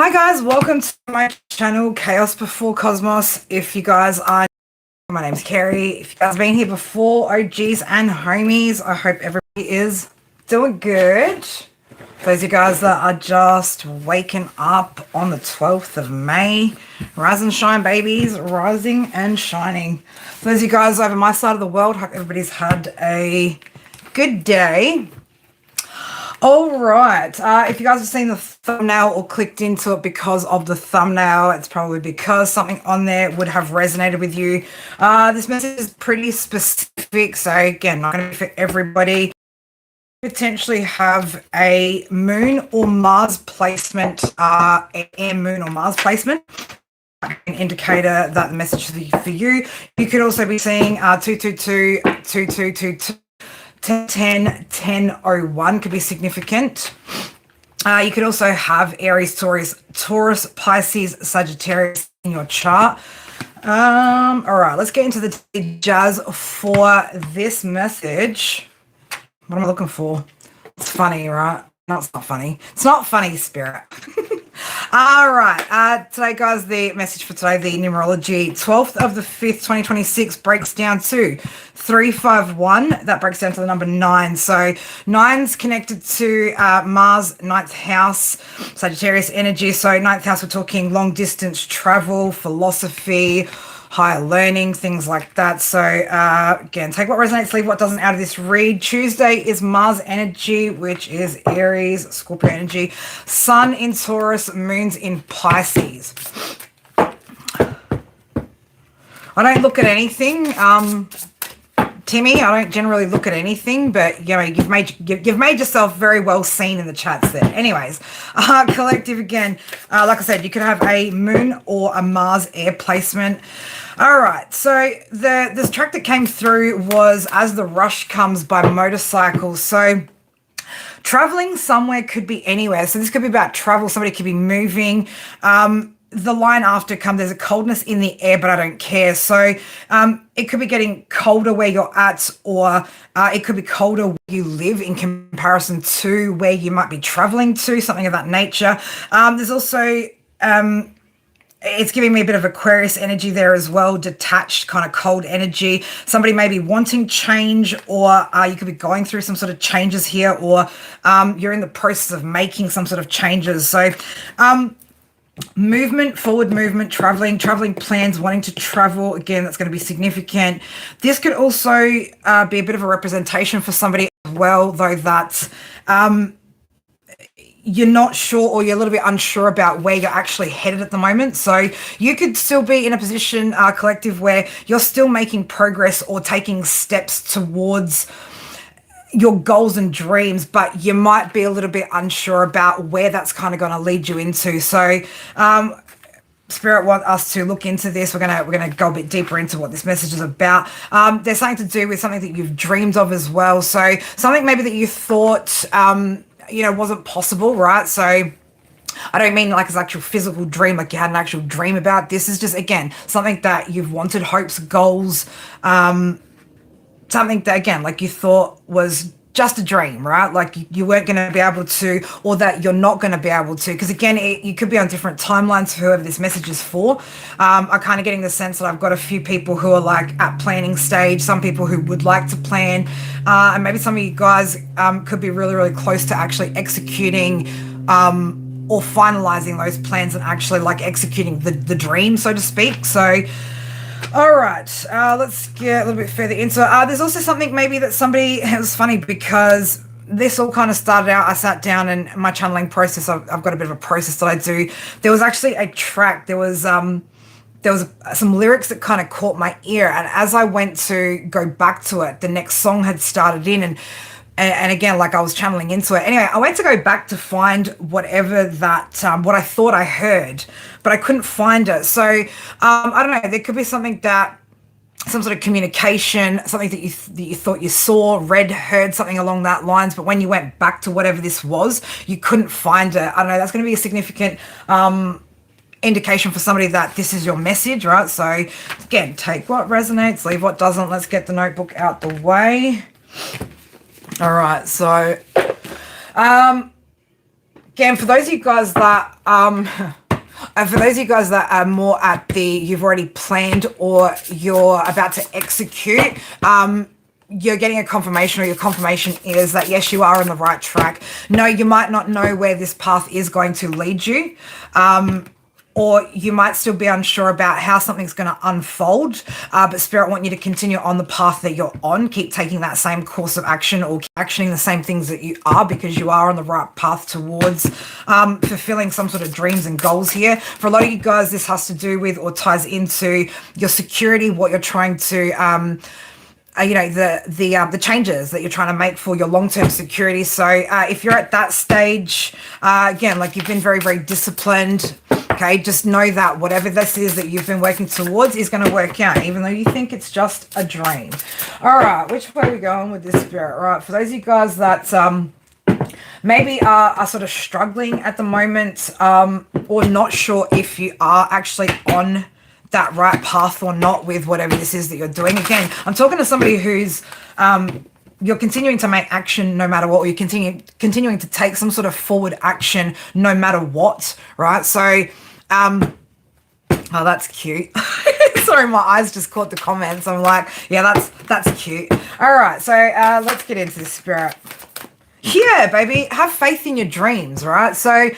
Hi guys, welcome to my channel, Chaos Before Cosmos. If you guys are, my name's Kerry. If you guys have been here before, OGs and homies, I hope everybody is doing good. For those of you guys that are just waking up on the 12th of May, rise and shine, babies, rising and shining. For those of you guys over my side of the world, hope everybody's had a good day. All right. If you guys have seen the thumbnail or clicked into it because of the thumbnail, it's probably because something on there would have resonated with you. This message is pretty specific, so again, not going to be for everybody. Potentially have a moon or Mars placement, air moon or Mars placement. An indicator that the message is for you. You could also be seeing 222, 2222. 1001 could be significant. You could also have Aries, Taurus, Pisces, Sagittarius in your chart. All right, let's get into the jazz for this message. What am I looking for? It's funny, right? No, it's not funny. It's not funny, Spirit. All right. Today, guys, the message for today, the numerology, 12th of the 5th, 2026, breaks down to 351. That breaks down to the number 9. So 9's connected to Mars, 9th house, Sagittarius energy. So 9th house, we're talking long distance travel, philosophy, higher learning, things like that. So again, take what resonates, leave what doesn't out of this read. Tuesday is Mars energy, which is Aries, Scorpio energy. Sun in Taurus, moon's in Pisces. I don't look at anything. Timmy, I don't generally look at anything, but you know, you've made yourself very well seen in the chats there. Anyways, collective again, like I said, you could have a moon or a Mars air placement. All right, so this track that came through was As the Rush Comes by Motorcycle. So traveling somewhere could be anywhere. So this could be about travel. Somebody could be moving. The line after comes, there's a coldness in the air, but I don't care. So it could be getting colder where you're at, or it could be colder where you live in comparison to where you might be traveling to, something of that nature. There's also, it's giving me a bit of Aquarius energy there as well, detached, kind of cold energy. Somebody may be wanting change, or you could be going through some sort of changes here, or you're in the process of making some sort of changes. So, movement, forward movement, traveling plans, wanting to travel. Again, that's going to be significant. This could also be a bit of a representation for somebody as well, though, that you're not sure, or you're a little bit unsure about where you're actually headed at the moment. So you could still be in a position, collective, where you're still making progress or taking steps towards your goals and dreams, but you might be a little bit unsure about where that's kind of going to lead you into. So Spirit want us to look into this. We're gonna go a bit deeper into what this message is about. There's something to do with something that you've dreamed of as well. So something maybe that you thought wasn't possible, right? So I don't mean like as actual physical dream, like you had an actual dream about. This is just, again, something that you've wanted, hopes, goals, something that, again, like you thought was just a dream, right? Like you weren't going to be able to, or that you're not going to be able to, because again, you could be on different timelines for whoever this message is for. I'm kind of getting the sense that I've got a few people who are like at planning stage, some people who would like to plan, and maybe some of you guys could be really, really close to actually executing or finalizing those plans and actually like executing the dream, so to speak. So all right, let's get a little bit further into it. There's also something maybe that somebody, it was funny because this all kind of started out, I sat down and my channeling process, I've got a bit of a process that I do. There was actually a track, there was some lyrics that kind of caught my ear, and as I went to go back to it, the next song had started in, and again, like I was channeling into it. Anyway, I went to go back to find whatever that, what I thought I heard, but I couldn't find it. So I don't know, there could be something that, some sort of communication, something that you thought you saw, read, heard, something along that lines, but when you went back to whatever this was, you couldn't find it. I don't know, that's going to be a significant indication for somebody that this is your message, right? So again, take what resonates, leave what doesn't. Let's get the notebook out the way. All right, so again, for those of you guys that for those of you guys that are more at the you've already planned or you're about to execute, you're getting a confirmation, or your confirmation is that yes, you are on the right track. No, you might not know where this path is going to lead you. Or you might still be unsure about how something's going to unfold, but Spirit want you to continue on the path that you're on. Keep taking that same course of action, or keep actioning the same things that you are, because you are on the right path towards fulfilling some sort of dreams and goals here. For a lot of you guys, this has to do with or ties into your security, what you're trying to the changes that you're trying to make for your long-term security. So if you're at that stage, again, like you've been very, very disciplined, okay, just know that whatever this is that you've been working towards is going to work out, even though you think it's just a dream. All right, which way are we going with this, Spirit? All right, for those of you guys that maybe are sort of struggling at the moment, or not sure if you are actually on that right path or not with whatever this is that you're doing. Again, I'm talking to somebody who's you're continuing to make action no matter what, or you're continuing to take some sort of forward action no matter what, right? So oh, that's cute. Sorry, my eyes just caught the comments. I'm like, yeah, that's cute. All right, so let's get into this, Spirit. Yeah, baby, have faith in your dreams, right? So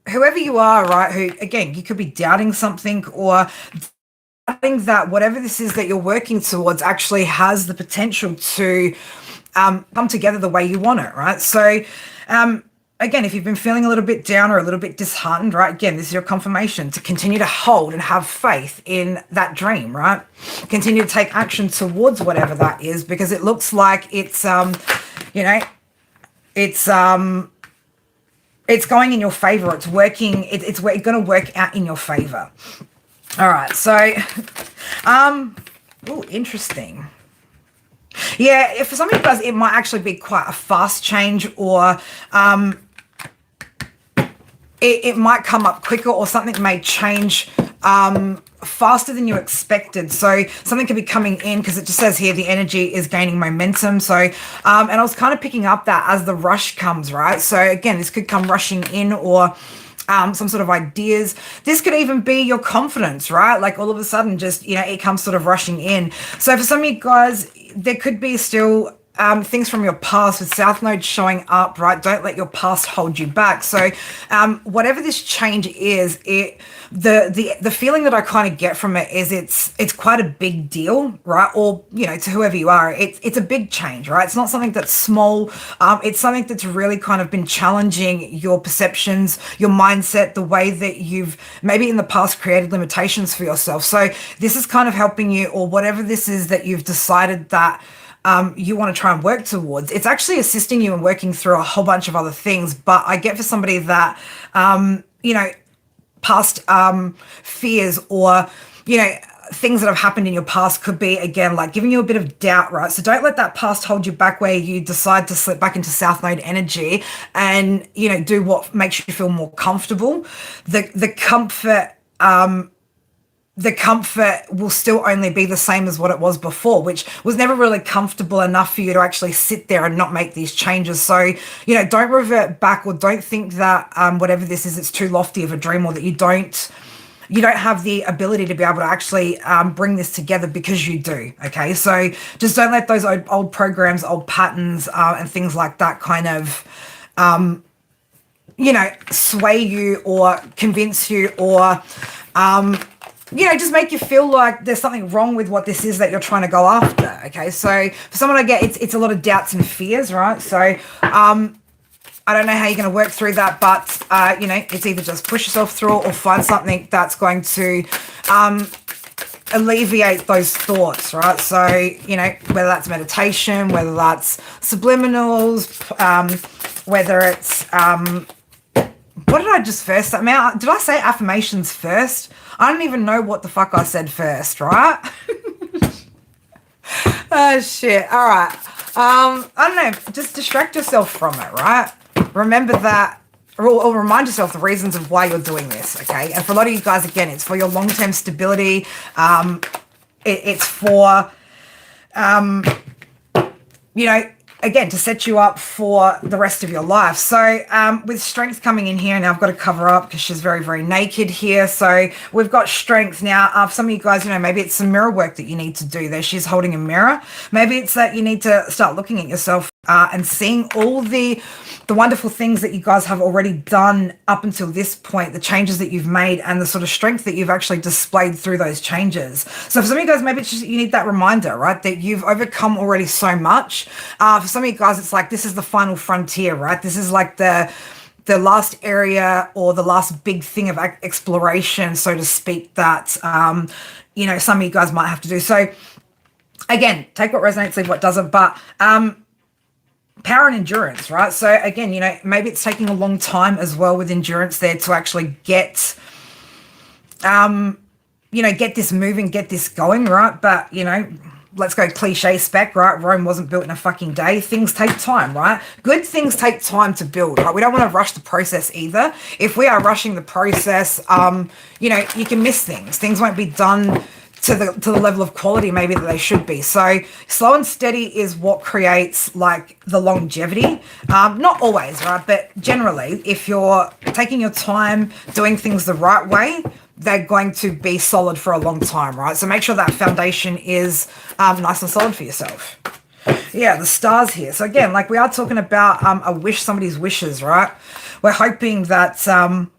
whoever you are, right, who, again, you could be doubting something, or doubting that whatever this is that you're working towards actually has the potential to come together the way you want it, right? So again, if you've been feeling a little bit down or a little bit disheartened, right, again, this is your confirmation to continue to hold and have faith in that dream, right? Continue to take action towards whatever that is, because it looks like it's it's going in your favor. It's working. It's going to work out in your favor. All right. So, oh, interesting. Yeah, if for some of you guys, it might actually be quite a fast change, or it might come up quicker, or something may change faster than you expected. So something could be coming in, because it just says here the energy is gaining momentum. So and I was kind of picking up that as the rush comes, right? So again, this could come rushing in, or some sort of ideas. This could even be your confidence, right? Like all of a sudden, just, it comes sort of rushing in. So for some of you guys, there could be still things from your past with South Node showing up, right? Don't let your past hold you back. So whatever this change is, the feeling that I kind of get from it is it's quite a big deal, right? Or, to whoever you are, it's a big change, right? It's not something that's small. It's something that's really kind of been challenging your perceptions, your mindset, the way that you've maybe in the past created limitations for yourself. So this is kind of helping you, or whatever this is that you've decided that you want to try and work towards. It's actually assisting you in working through a whole bunch of other things. But I get for somebody that, past fears, or, things that have happened in your past could be, again, like giving you a bit of doubt, right? So don't let that past hold you back, where you decide to slip back into South Node energy and, do what makes you feel more comfortable. The comfort will still only be the same as what it was before, which was never really comfortable enough for you to actually sit there and not make these changes. So, don't revert back, or don't think that whatever this is, it's too lofty of a dream, or that you don't have the ability to be able to actually bring this together, because you do. Okay, so just don't let those old programs, old patterns, and things like that kind of sway you, or convince you, or just make you feel like there's something wrong with what this is that you're trying to go after. Okay, so for someone, I get it's a lot of doubts and fears, right? So I don't know how you're going to work through that, but it's either just push yourself through, or find something that's going to alleviate those thoughts, right? So whether that's meditation, whether that's subliminals, whether it's what did I just first? Did I say affirmations first? I don't even know what the fuck I said first, right? Oh, shit. All right. I don't know. Just distract yourself from it, right? Remember that, or remind yourself the reasons of why you're doing this, okay? And for a lot of you guys, again, it's for your long-term stability. It's for, again, to set you up for the rest of your life. So with strength coming in here, now I've got to cover up because she's very, very naked here. So we've got strength. Now, for some of you guys, maybe it's some mirror work that you need to do there. She's holding a mirror. Maybe it's that you need to start looking at yourself and seeing all the wonderful things that you guys have already done up until this point, the changes that you've made and the sort of strength that you've actually displayed through those changes. So for some of you guys, maybe it's just you need that reminder, right, that you've overcome already so much. For some of you guys, it's like this is the final frontier, right? This is like the last area or the last big thing of exploration, so to speak, that, some of you guys might have to do. So again, take what resonates, leave what doesn't, but power and endurance, right? So again, maybe it's taking a long time as well with endurance there to actually get this moving, get this going, right? But, let's go cliche spec, right? Rome wasn't built in a fucking day. Things take time, right? Good things take time to build, right? We don't want to rush the process either. If we are rushing the process, you can miss things. Things won't be done to the level of quality maybe that they should be. So slow and steady is what creates like the longevity. Not always, right? But generally, if you're taking your time, doing things the right way, they're going to be solid for a long time, right? So make sure that foundation is nice and solid for yourself. Yeah, the stars here. So again, like we are talking about a wish, somebody's wishes, right? We're hoping that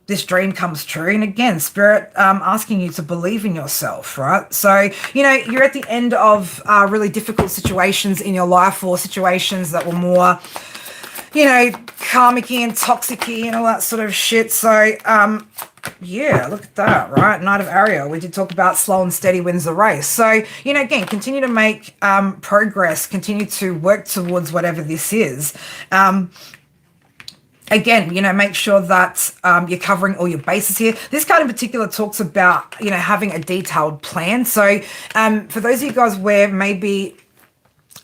this dream comes true. And again, Spirit asking you to believe in yourself, right? So, you're at the end of really difficult situations in your life or situations that were more, karmic-y and toxic-y and all that sort of shit. So, yeah, look at that, right? Knight of Ariel. We did talk about slow and steady wins the race. So, again, continue to make progress, continue to work towards whatever this is. Again, make sure that you're covering all your bases here. This card in particular talks about, having a detailed plan. So for those of you guys where maybe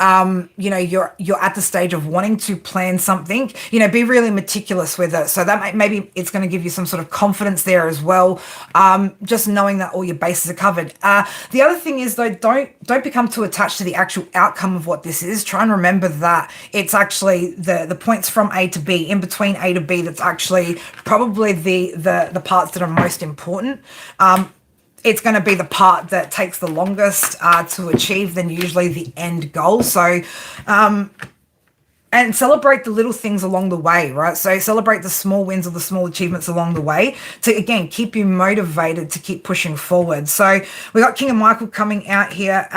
you're at the stage of wanting to plan something, be really meticulous with it. So that maybe it's going to give you some sort of confidence there as well. Just knowing that all your bases are covered. The other thing is though, don't become too attached to the actual outcome of what this is. Try and remember that it's actually the points from A to B, in between A to B, that's actually probably the parts that are most important. It's going to be the part that takes the longest to achieve than usually the end goal. So, and celebrate the little things along the way, right? So celebrate the small wins or the small achievements along the way to, again, keep you motivated to keep pushing forward. So we got King of Michael coming out here.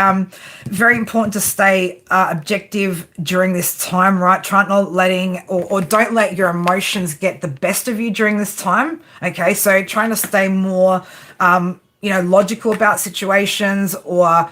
Very important to stay objective during this time, right? Try not letting or don't let your emotions get the best of you during this time. Okay, so trying to stay more logical about situations or,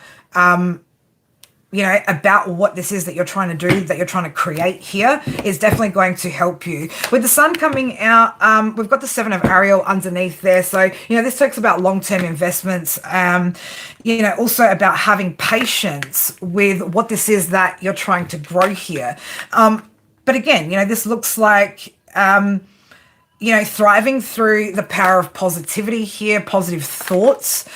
about what this is that you're trying to do, that you're trying to create here is definitely going to help you. With the sun coming out, we've got the Seven of Ariel underneath there. So, this talks about long-term investments, also about having patience with what this is that you're trying to grow here. But again, this looks like, thriving through the power of positivity here, positive thoughts.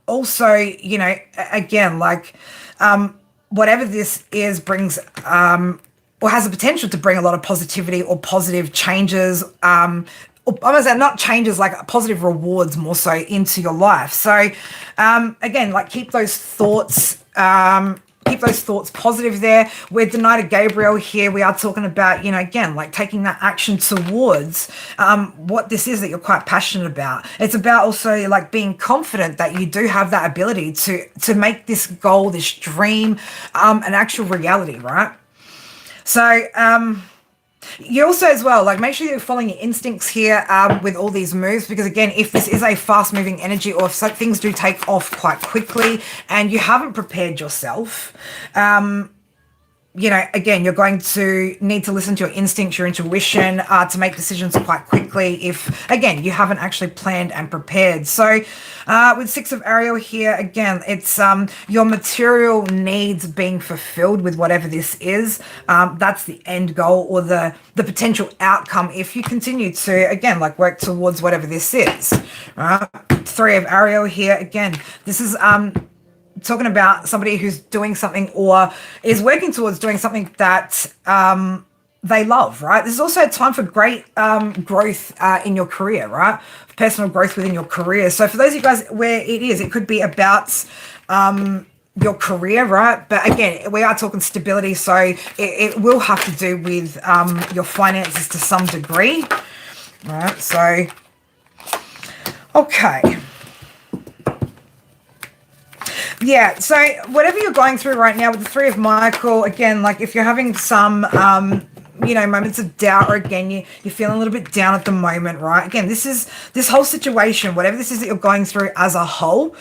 Also, again, like whatever this is brings or has the potential to bring a lot of positivity or positive changes, or I'm gonna say not changes, like positive rewards more so into your life. So again, like keep those thoughts positive there. With the Knight of Gabriel here, we are talking about, again, like taking that action towards what this is that you're quite passionate about. It's about also like being confident that you do have that ability to make this goal, this dream, an actual reality, right? So, you also as well, like make sure you're following your instincts here with all these moves, because again, if this is a fast moving energy or if things do take off quite quickly and you haven't prepared yourself, again, you're going to need to listen to your instincts, your intuition to make decisions quite quickly if, again, you haven't actually planned and prepared. So with Six of Ariel here, again, it's your material needs being fulfilled with whatever this is. That's the end goal or the potential outcome if you continue to, again, like work towards whatever this is. Three of Ariel here, again, this is talking about somebody who's doing something or is working towards doing something that they love, right? This is also a time for great growth in your career, right? Personal growth within your career. So for those of you guys where it could be about your career, right? But again, we are talking stability, so it will have to do with your finances to some degree, right? So, okay. Yeah, so whatever you're going through right now with the Three of Michael, again, like if you're having some moments of doubt, or again, you're feeling a little bit down at the moment, right? Again, this whole situation, whatever this is that you're going through as a whole,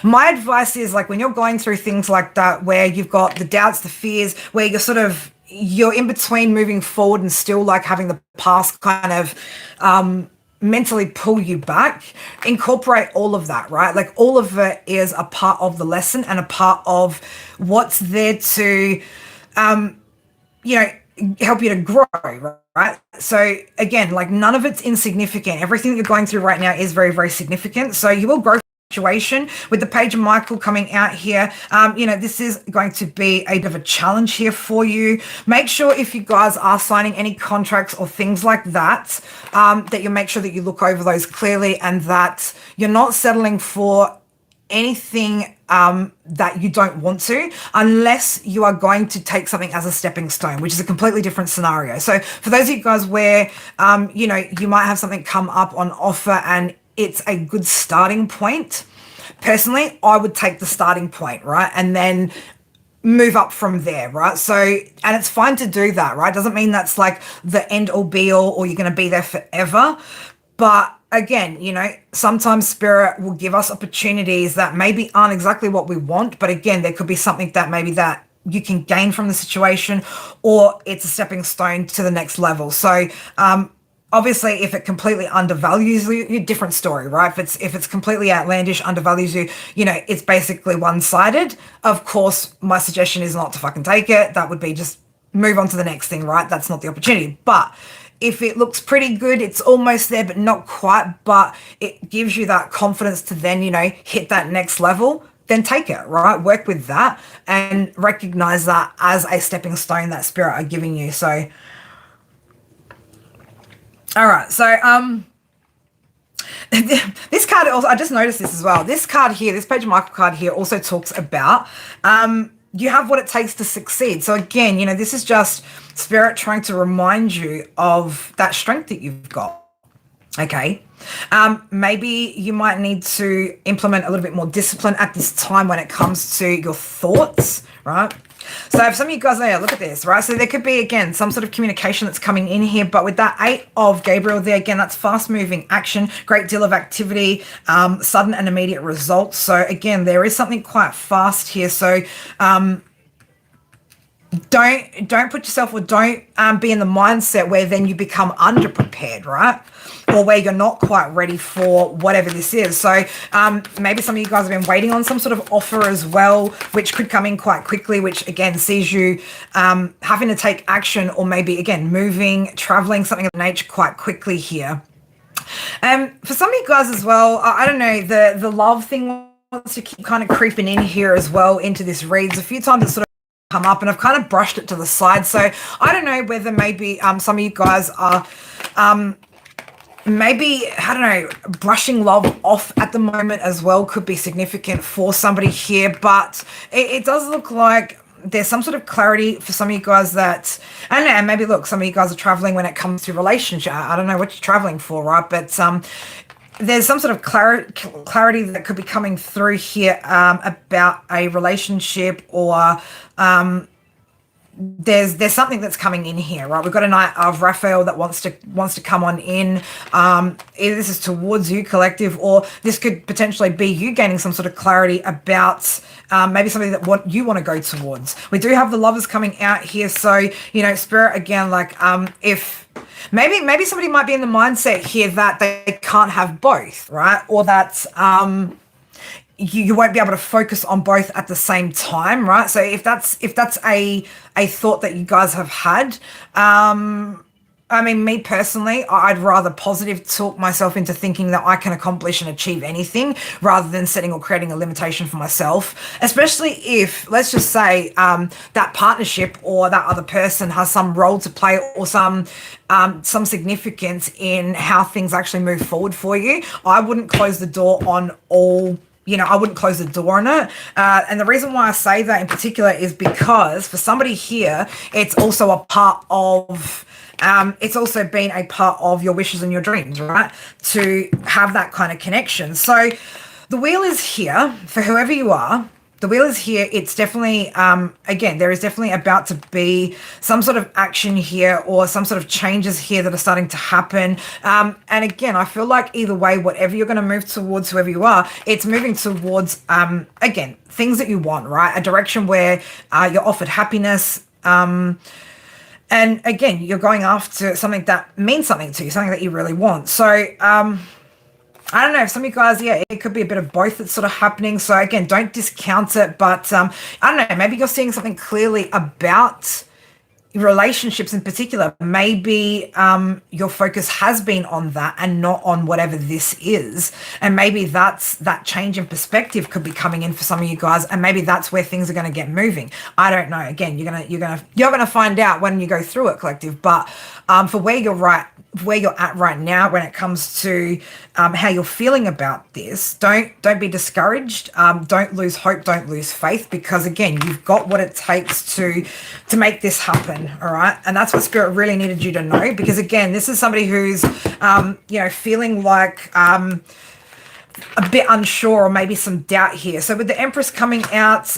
my advice is, like, when you're going through things like that, where you've got the doubts, the fears, where you're in between moving forward and still like having the past kind of mentally pull you back, incorporate all of that, right? Like all of it is a part of the lesson and a part of what's there to, help you to grow, right? So again, like none of it's insignificant. Everything that you're going through right now is very, very significant. So you will grow situation. With the Page of Michael coming out here, this is going to be a bit of a challenge here for you. Make sure if you guys are signing any contracts or things like that, that you make sure that you look over those clearly and that you're not settling for anything that you don't want to, unless you are going to take something as a stepping stone, which is a completely different scenario. So for those of you guys where, you might have something come up on offer and it's a good starting point. Personally, I would take the starting point, right? And then move up from there, right? So, and it's fine to do that, right? Doesn't mean that's like the end all be all or you're going to be there forever. But again, sometimes spirit will give us opportunities that maybe aren't exactly what we want. But again, there could be something that maybe that you can gain from the situation, or it's a stepping stone to the next level. So, obviously, if it completely undervalues you, different story, right? If it's completely outlandish, undervalues you, it's basically one-sided. Of course, my suggestion is not to fucking take it. That would be just move on to the next thing, right? That's not the opportunity. But if it looks pretty good, it's almost there, but not quite, but it gives you that confidence to then, hit that next level, then take it, right? Work with that and recognize that as a stepping stone that spirit are giving you. So, all right, so this card also, I just noticed this as well. This card here, this Page of Michael card here also talks about you have what it takes to succeed. So again, this is just spirit trying to remind you of that strength that you've got. Okay. Maybe you might need to implement a little bit more discipline at this time when it comes to your thoughts, right? So if some of you guys know, look at this, right? So there could be, again, some sort of communication that's coming in here, but with that 8 of Gabriel there, again, that's fast-moving action, great deal of activity, sudden and immediate results. So again, there is something quite fast here. So don't put yourself, or don't be in the mindset where then you become underprepared, right? Or where you're not quite ready for whatever this is. So maybe some of you guys have been waiting on some sort of offer as well, which could come in quite quickly, which again sees you having to take action, or maybe again moving, traveling, something of nature quite quickly here. For some of you guys as well, I don't know, the love thing wants to keep kind of creeping in here as well into this reads. A few times it's sort of come up and I've kind of brushed it to the side. So I don't know whether maybe some of you guys are maybe, I don't know, brushing love off at the moment as well could be significant for somebody here. But it does look like there's some sort of clarity for some of you guys that, I don't know, maybe look, some of you guys are traveling when it comes to relationship. I don't know what you're traveling for, right? But there's some sort of clarity that could be coming through here about a relationship, or there's something that's coming in here, right? We've got a Knight of Raphael that wants to come on in. Either this is towards you, collective, or this could potentially be you gaining some sort of clarity about maybe something that you want to go towards. We do have the Lovers coming out here, so spirit again, like if maybe somebody might be in the mindset here that they can't have both, right? Or that you won't be able to focus on both at the same time, right? So if that's a thought that you guys have had, I mean, me personally, I'd rather positive talk myself into thinking that I can accomplish and achieve anything rather than setting or creating a limitation for myself. Especially if, let's just say, that partnership or that other person has some role to play or some significance in how things actually move forward for you. I wouldn't close the door on all. I wouldn't close the door on it. And the reason why I say that in particular is because for somebody here, it's also a part of. It's also been a part of your wishes and your dreams, right? To have that kind of connection. So the wheel is here for whoever you are. The wheel is here. It's definitely, again, there is definitely about to be some sort of action here or some sort of changes here that are starting to happen. And again, I feel like either way, whatever you're going to move towards, whoever you are, it's moving towards, again, things that you want, right? A direction where you're offered happiness, and again, you're going after something that means something to you, something that you really want. So, I don't know, if some of you guys, yeah, it could be a bit of both that's sort of happening. So again, don't discount it. But I don't know, maybe you're seeing something clearly about relationships in particular. Maybe your focus has been on that and not on whatever this is, and maybe that change in perspective could be coming in for some of you guys, and maybe that's where things are going to get moving. I don't know. Again, you're gonna find out when you go through it, collective. But for where you're at right now when it comes to how you're feeling about this, don't be discouraged. Don't lose hope, don't lose faith, because again, you've got what it takes to make this happen. All right, and that's what Spirit really needed you to know, because again, this is somebody who's feeling like a bit unsure or maybe some doubt here. So with the Empress coming out,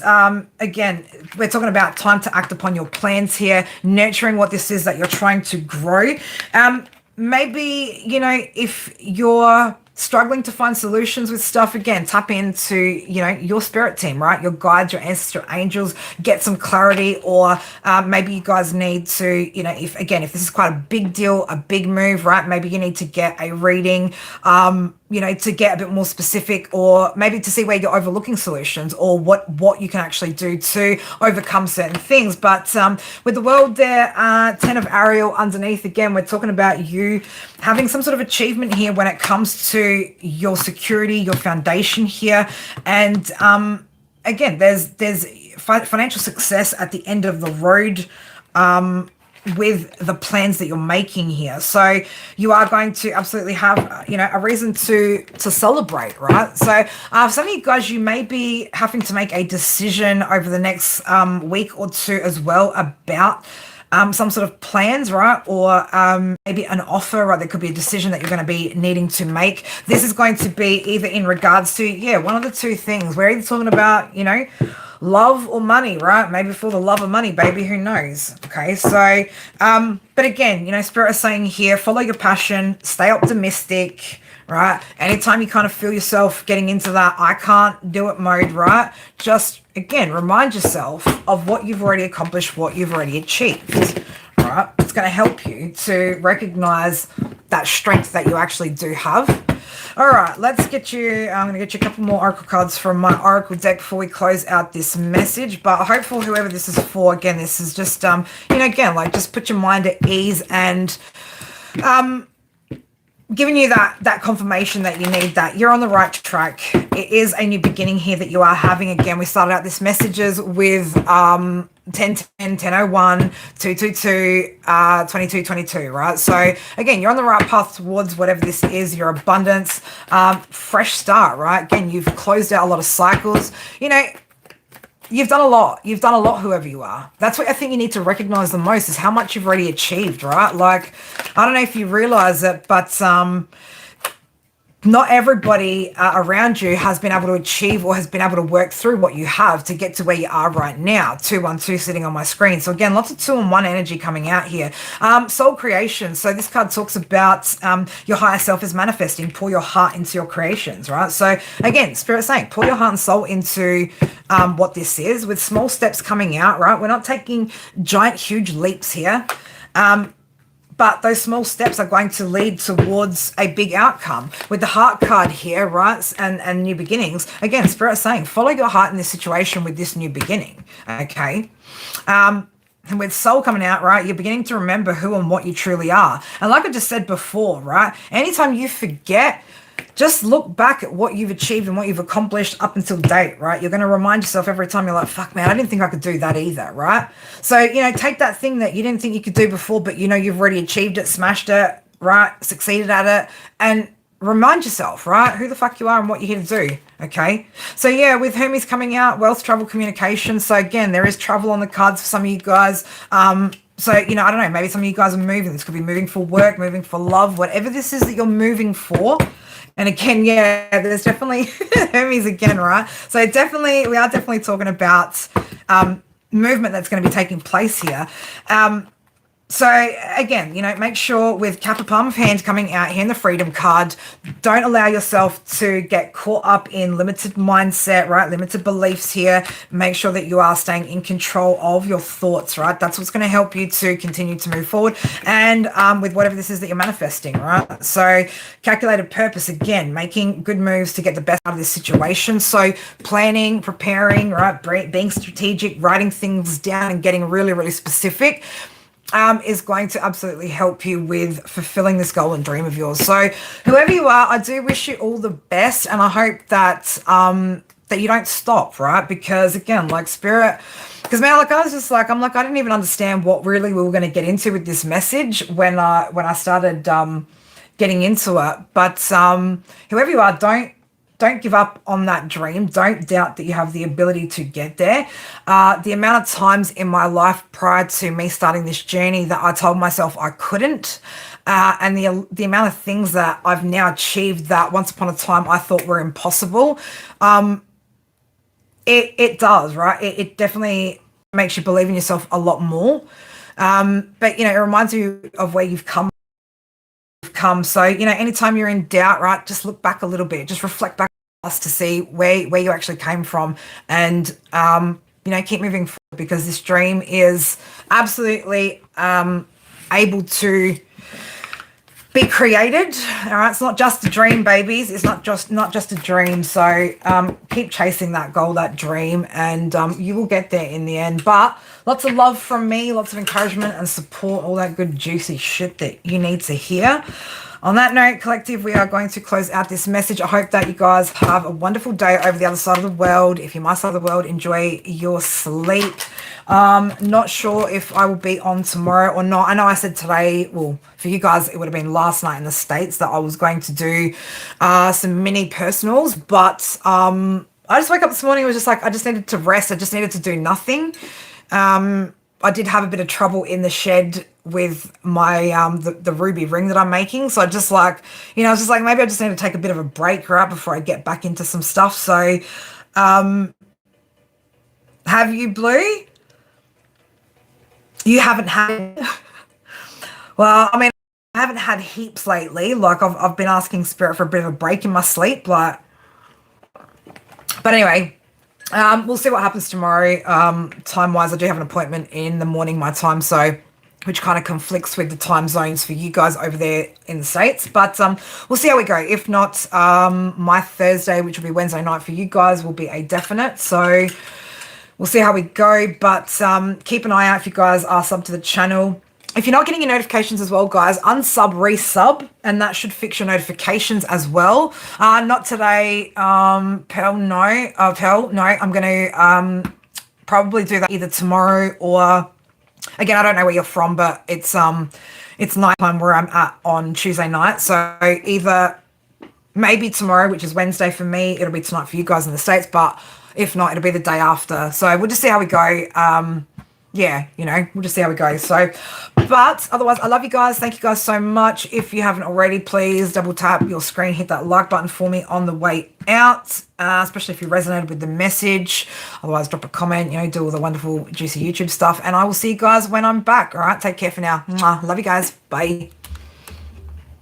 again, we're talking about time to act upon your plans here, nurturing what this is that you're trying to grow. Maybe, if you're struggling to find solutions with stuff, again, tap into, your spirit team, right? Your guides, your ancestral angels, get some clarity. Or maybe you guys need to, if this is quite a big deal, a big move, right? Maybe you need to get a reading, to get a bit more specific, or maybe to see where you're overlooking solutions or what you can actually do to overcome certain things. But with the world there, 10 of Ariel underneath, again, we're talking about you having some sort of achievement here when it comes to your security, your foundation here. And again, there's financial success at the end of the road, with the plans that you're making here. So you are going to absolutely have, a reason to celebrate, right? So some of you guys, you may be having to make a decision over the next week or two as well about some sort of plans, right? Or maybe an offer, right? There could be a decision that you're going to be needing to make. This is going to be either in regards to, one of the two things. We're either talking about, love or money, right? Maybe for the love of money, baby, who knows? Okay, so, but again, Spirit is saying here, follow your passion, stay optimistic, right? Anytime you kind of feel yourself getting into that I can't do it mode, right? Just, again, remind yourself of what you've already accomplished, what you've already achieved, right? It's going to help you to recognize that strength that you actually do have. All right, let's get you, I'm going to get you a couple more Oracle cards from my Oracle deck before we close out this message. But hopefully whoever this is for, again, this is just, again, like just put your mind at ease and giving you that confirmation that you need, that you're on the right track. It is a new beginning here that you are having. Again, we started out this messages with 1010, 1001, 222, 2222, right? So again, you're on the right path towards whatever this is, your abundance, fresh start, right? Again, you've closed out a lot of cycles. You've done a lot. You've done a lot, whoever you are. That's what I think you need to recognize the most, is how much you've already achieved, right? Like, I don't know if you realize it, but not everybody around you has been able to achieve or has been able to work through what you have to get to where you are right now. 212 sitting on my screen. So again, lots of 2 and 1 energy coming out here. Soul creation. So this card talks about your higher self is manifesting. Pour your heart into your creations, right? So again, Spirit saying, pour your heart and soul into what this is, with small steps coming out, right? We're not taking giant, huge leaps here. But those small steps are going to lead towards a big outcome. With the heart card here, right, and new beginnings, again, Spirit is saying, follow your heart in this situation with this new beginning, okay? and with soul coming out, right, you're beginning to remember who and what you truly are. And like I just said before, right, anytime you forget, just look back at what you've achieved and what you've accomplished up until date, right? You're going to remind yourself every time you're like, fuck, man, I didn't think I could do that either, right? So, take that thing that you didn't think you could do before, but you've already achieved it, smashed it, right? Succeeded at it, and remind yourself, right, who the fuck you are and what you're here to do. Okay, so yeah, with Hermes coming out, wealth, travel, communication. So again, there is travel on the cards for some of you guys. So I don't know, maybe some of you guys are moving. This could be moving for work, moving for love, whatever this is that you're moving for. And again, yeah, there's definitely Hermes again, right? So we are definitely talking about movement that's going to be taking place here. So again, make sure with Kappa Palm of Hand coming out here in the Freedom card, don't allow yourself to get caught up in limited mindset, right? Limited beliefs here. Make sure that you are staying in control of your thoughts, right? That's what's going to help you to continue to move forward and with whatever this is that you're manifesting, right? So calculated purpose, again, making good moves to get the best out of this situation. So planning, preparing, right? Being strategic, writing things down and getting really, really specific. Is going to absolutely help you with fulfilling this goal and dream of yours. So whoever you are, I do wish you all the best, and I hope that that you don't stop, right? Because again, like spirit, because man, like I was just like, I didn't even understand what really we were going to get into with this message when I started getting into it. But whoever you are, don't give up on that dream. Don't doubt that you have the ability to get there. The amount of times in my life prior to me starting this journey that I told myself I couldn't, and the amount of things that I've now achieved that once upon a time I thought were impossible, it does, right? It definitely makes you believe in yourself a lot more. But it reminds you of where you've come. So anytime you're in doubt, right, just look back a little bit, just reflect back to see where you actually came from, and keep moving forward, because this dream is absolutely able to be created. All right, it's not just a dream, babies. It's not just a dream. So keep chasing that goal, that dream, and you will get there in the end. But lots of love from me, lots of encouragement and support, all that good juicy shit that you need to hear. On that note, collective, we are going to close out this message. I hope that you guys have a wonderful day over the other side of the world. If you're my side of the world, enjoy your sleep. Not sure if I will be on tomorrow or not. I know I said today, well, for you guys, it would have been last night in the States that I was going to do some mini personals, but I just woke up this morning and was just like, I just needed to rest. I just needed to do nothing. I did have a bit of trouble in the shed with my the ruby ring that I'm making, so I just like, I was just like, maybe I just need to take a bit of a break right before I get back into some stuff. So have you, Blue? You haven't had well, I mean, I haven't had heaps lately. Like I've been asking spirit for a bit of a break in my sleep, like, but anyway, we'll see what happens tomorrow. Time-wise, I do have an appointment in the morning, my time, so which kind of conflicts with the time zones for you guys over there in the States. But we'll see how we go. If not, my Thursday, which will be Wednesday night for you guys, will be a definite. So we'll see how we go. But keep an eye out if you guys are subbed to the channel. If you're not getting your notifications as well, guys, unsub, resub, and that should fix your notifications as well. Not today, Pearl, no. Pearl, no. I'm going to probably do that either tomorrow or, again, I don't know where you're from, but it's nighttime where I'm at on Tuesday night. So either maybe tomorrow, which is Wednesday for me, it'll be tonight for you guys in the States, but if not, it'll be the day after. So we'll just see how we go. Yeah, we'll just see how we go. So, but otherwise, I love you guys. Thank you guys so much. If you haven't already, please double tap your screen, hit that like button for me on the way out, especially if you resonated with the message. Otherwise, drop a comment, do all the wonderful, juicy YouTube stuff. And I will see you guys when I'm back. All right, take care for now. Mwah. Love you guys. Bye.